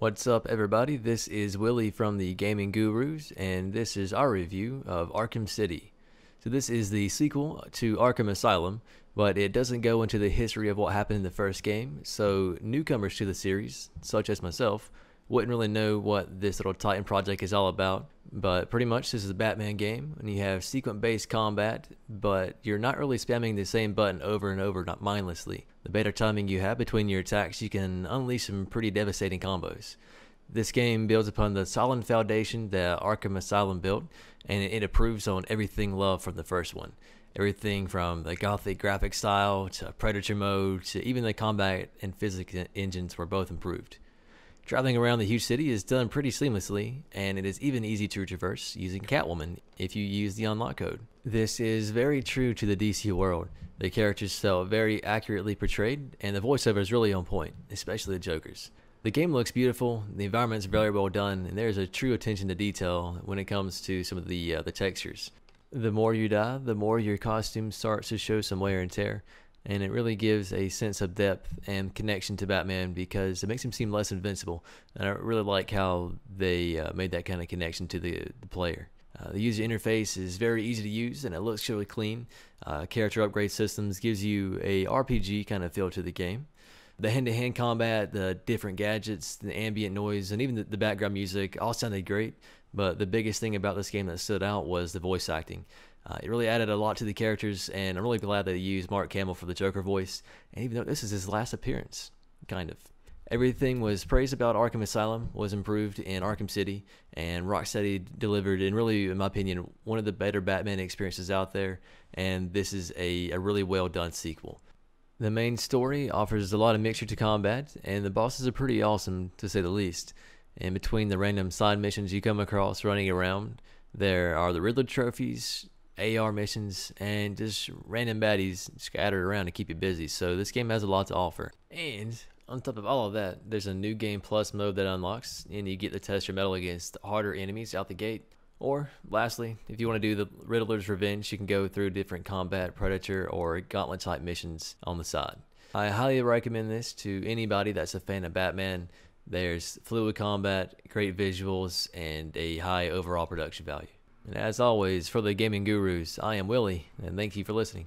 What's up, everybody? This is Willie from the Gaming Gurus, and this is our review of Arkham City. So this is the sequel to Arkham Asylum, but it doesn't go into the history of what happened in the first game, so newcomers to the series, such as myself, wouldn't really know what this little Titan project is all about. But pretty much this is a Batman game, and you have sequence-based combat, but you're not really spamming the same button over and over, not mindlessly. The better timing you have between your attacks, you can unleash some pretty devastating combos. This game builds upon the solid foundation that Arkham Asylum built, and it improves on everything loved from the first one. Everything from the gothic graphic style to Predator mode to even the combat and physics engines were both improved. Traveling around the huge city is done pretty seamlessly, and it is even easy to traverse using Catwoman if you use the unlock code. This is very true to the DC world. The characters felt very accurately portrayed, and the voiceover is really on point, especially the Joker's. The game looks beautiful, the environment is very well done, and there's a true attention to detail when it comes to some of the textures. The more you die, the more your costume starts to show some wear and tear, and it really gives a sense of depth and connection to Batman because it makes him seem less invincible. And I really like how they made that kind of connection to the player. The user interface is very easy to use and it looks really clean. Character upgrade systems gives you a RPG kind of feel to the game. The hand-to-hand combat, the different gadgets, the ambient noise, and even the background music all sounded great. But the biggest thing about this game that stood out was the voice acting. It really added a lot to the characters, and I'm really glad they used Mark Hamill for the Joker voice, and even though this is his last appearance, kind of. Everything was praised about Arkham Asylum was improved in Arkham City, and Rocksteady delivered, in really, in my opinion, one of the better Batman experiences out there, and this is a really well done sequel. The main story offers a lot of mixture to combat, and the bosses are pretty awesome, to say the least. In between the random side missions you come across running around, there are the Riddler trophies, AR missions, and just random baddies scattered around to keep you busy. So this game has a lot to offer. And on top of all of that, there's a new game plus mode that unlocks, and you get to test your mettle against harder enemies out the gate. Or lastly, if you want to do the Riddler's Revenge, you can go through different combat, Predator, or Gauntlet type missions on the side. I highly recommend this to anybody that's a fan of Batman. There's fluid combat, great visuals, and a high overall production value. And as always, for the Gaming Gurus, I am Willie, and thank you for listening.